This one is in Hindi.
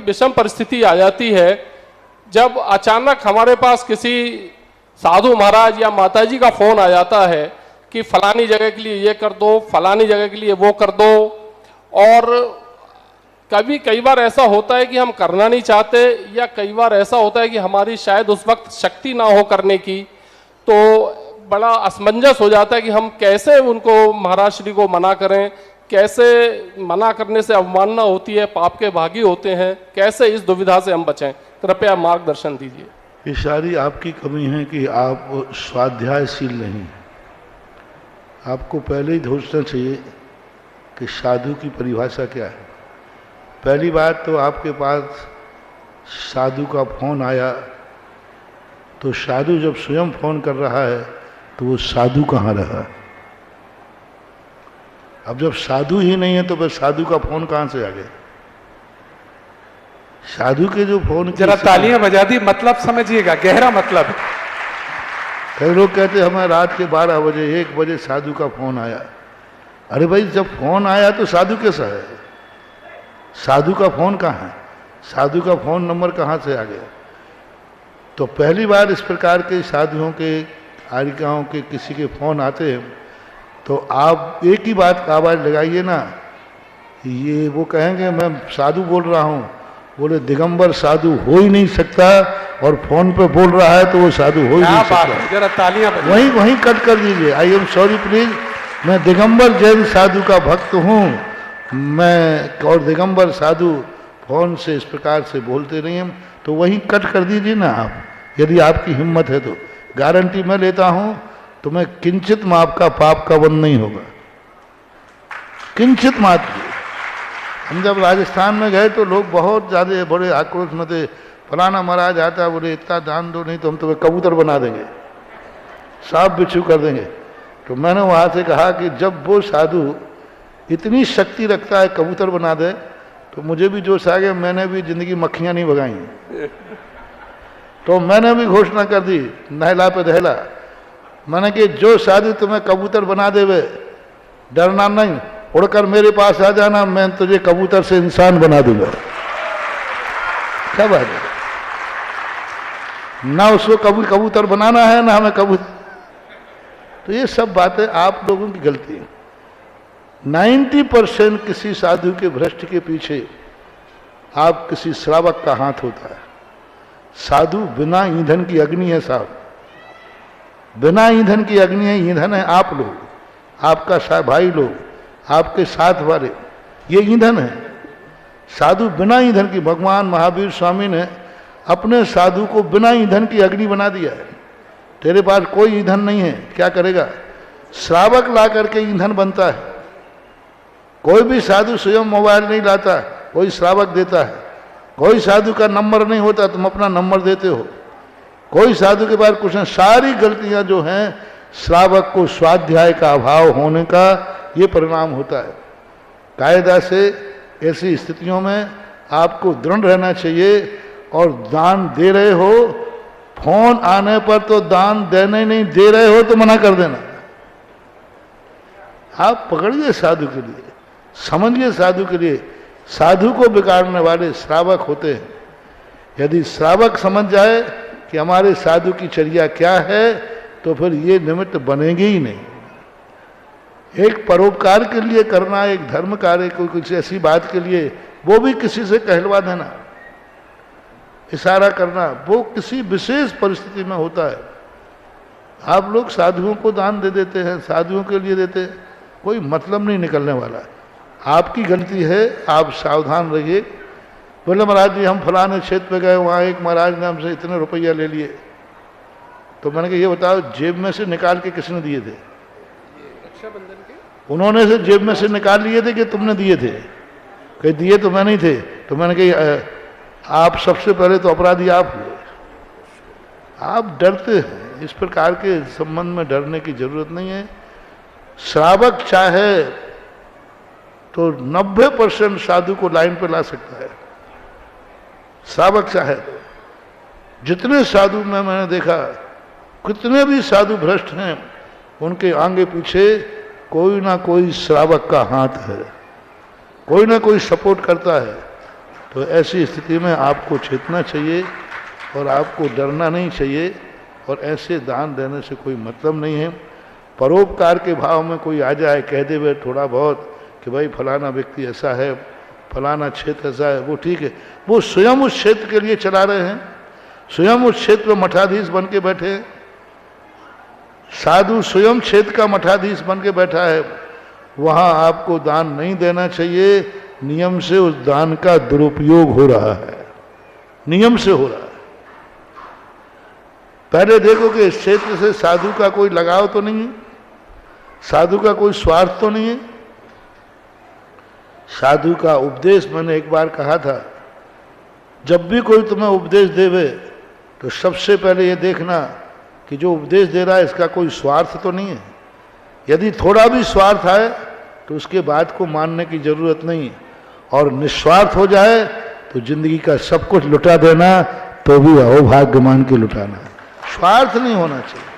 विषम परिस्थिति आ जाती है जब अचानक हमारे पास किसी साधु महाराज या माताजी का फोन आ जाता है कि फलानी जगह के लिए ये कर दो, फलानी जगह के लिए वो कर दो। और कई बार ऐसा होता है कि हम करना नहीं चाहते, या कई बार ऐसा होता है कि हमारी शायद उस वक्त शक्ति ना हो करने की, तो बड़ा असमंजस हो जाता है कि हम कैसे उनको महाराज श्री को मना करें, कैसे मना करने से अवमानना होती है, पाप के भागी होते हैं, कैसे इस दुविधा से हम बचें, कृपया मार्गदर्शन दीजिए। ये सारी आपकी कमी है कि आप स्वाध्यायशील नहीं। आपको पहले ही सोचना चाहिए कि साधु की परिभाषा क्या है। पहली बात तो आपके पास साधु का फोन आया, तो साधु जब स्वयं फोन कर रहा है तो वो साधु कहाँ रहा। अब जब साधु ही नहीं है तो फिर साधु का फोन कहाँ से आ गया। साधु के जो फोन, जरा तालियां बजा दी, मतलब समझिएगा, गहरा मतलब। कई लोग कहते हमें रात के 12 बजे 1 बजे साधु का फोन आया। अरे भाई, जब फोन आया तो साधु कैसा है? साधु का फोन कहाँ है? साधु का फोन नंबर कहाँ से आ गया? तो पहली बार इस प्रकार के साधुओं के, आरिकाओं के किसी के फोन आते हैं तो आप एक ही बात का आवाज़ लगाइए ना, ये वो कहेंगे मैं साधु बोल रहा हूँ। बोले दिगंबर साधु हो ही नहीं सकता, और फोन पे बोल रहा है तो वो साधु हो ही नहीं सकता। जरा तालियां वहीं कट कर दीजिए। आई एम सॉरी प्लीज, मैं दिगंबर जैन साधु का भक्त हूँ, मैं और दिगंबर साधु फोन से इस प्रकार से बोलते नहीं हम, तो वहीं कट कर दीजिए ना आप, यदि आपकी हिम्मत है तो। गारंटी मैं लेता हूँ तुम्हें किंचित माप का पाप का वन नहीं होगा, किंचित मात्र। हम जब राजस्थान में गए तो लोग बहुत ज़्यादा बड़े आक्रोश में थे, फलाना महाराज आता, बोले इतना दान दो नहीं तो हम तुम्हें कबूतर बना देंगे, सांप बिच्छू कर देंगे। तो मैंने वहाँ से कहा कि जब वो साधु इतनी शक्ति रखता है कबूतर बना दे, तो मुझे भी जोश आ गया। मैंने भी जिंदगी मक्खियाँ नहीं भगाई, तो मैंने भी घोषणा कर दी नहला पे दहला। मैंने कि जो साधु तुम्हें कबूतर बना देवे, डरना नहीं, उड़कर मेरे पास आ जाना, मैं तुझे कबूतर से इंसान बना दूंगा। क्या बात है? ना उसको कबूतर बनाना है, ना हमें कबूतर। तो ये सब बातें आप लोगों की गलती है। 90% किसी साधु के भ्रष्ट के पीछे आप किसी श्रावक का हाथ होता है। साधु बिना ईंधन की अग्नि है साहब, बिना ईंधन की अग्नि है। ईंधन है आप लोग, आपका भाई लोग, आपके साथ वाले, ये ईंधन है। साधु बिना ईंधन की, भगवान महावीर स्वामी ने अपने साधु को बिना ईंधन की अग्नि बना दिया है। तेरे पास कोई ईंधन नहीं है, क्या करेगा? श्रावक ला करके ईंधन बनता है। कोई भी साधु स्वयं मोबाइल नहीं लाता, कोई श्रावक देता है। कोई साधु का नंबर नहीं होता, तुम अपना नंबर देते हो। कोई साधु के पास कुछ नहीं। सारी गलतियां जो हैं श्रावक को स्वाध्याय का अभाव होने का ये परिणाम होता है। कायदा से ऐसी स्थितियों में आपको दृढ़ रहना चाहिए। और दान दे रहे हो, फोन आने पर तो दान देने नहीं, दे रहे हो तो मना कर देना। आप पकड़िए साधु के लिए, समझिए साधु के लिए। साधु को बिगाड़ने वाले श्रावक होते हैं। यदि श्रावक समझ जाए कि हमारे साधु की चर्या क्या है, तो फिर ये निमित्त बनेंगे ही नहीं। एक परोपकार के लिए करना, एक धर्म कार्य को कुछ ऐसी बात के लिए, वो भी किसी से कहलवा देना, इशारा करना, वो किसी विशेष परिस्थिति में होता है। आप लोग साधुओं को दान दे देते हैं, साधुओं के लिए देते हैं, कोई मतलब नहीं निकलने वाला। आपकी गलती है, आप सावधान रहिए। बोले महाराज जी हम फलाने क्षेत्र पे गए, वहाँ एक महाराज ने हमसे इतने रुपया ले लिए। तो मैंने कहा ये बताओ जेब में से निकाल के किसने दिए थे? रक्षाबंधन के उन्होंने से जेब में से निकाल लिए थे कि तुमने दिए थे? कहीं दिए तो मैं नहीं थे। तो मैंने कहा आप सबसे पहले तो अपराधी आप हुए। आप डरते हैं, इस प्रकार के संबंध में डरने की जरूरत नहीं है। श्रावक चाहे तो 90% साधु को लाइन पे ला सकता है। श्रावक चाहे तो। जितने साधु में मैंने देखा, कितने भी साधु भ्रष्ट हैं, उनके आगे पीछे कोई ना कोई श्रावक का हाथ है, कोई ना कोई सपोर्ट करता है। तो ऐसी स्थिति में आपको चेतना चाहिए और आपको डरना नहीं चाहिए, और ऐसे दान देने से कोई मतलब नहीं है। परोपकार के भाव में कोई आ जाए, कह दे वे थोड़ा बहुत कि भाई फलाना व्यक्ति ऐसा है, फलाना क्षेत्र ऐसा है, वो ठीक है, वो स्वयं उस क्षेत्र के लिए चला रहे हैं, स्वयं उस क्षेत्र में मठाधीश बन के बैठे हैं। साधु स्वयं क्षेत्र का मठाधीश बन के बैठा है, वहां आपको दान नहीं देना चाहिए। नियम से उस दान का दुरुपयोग हो रहा है, नियम से हो रहा है। पहले देखो कि इस क्षेत्र से साधु का कोई लगाव तो नहीं है, साधु का कोई स्वार्थ तो नहीं है। साधु का उपदेश, मैंने एक बार कहा था, जब भी कोई तुम्हें उपदेश देवे तो सबसे पहले ये देखना कि जो उपदेश दे रहा है इसका कोई स्वार्थ तो नहीं है। यदि थोड़ा भी स्वार्थ आए तो उसके बात को मानने की जरूरत नहीं है, और निस्वार्थ हो जाए तो जिंदगी का सब कुछ लुटा देना, तो भी अहोभाग्य मान के लुटाना। स्वार्थ नहीं होना चाहिए।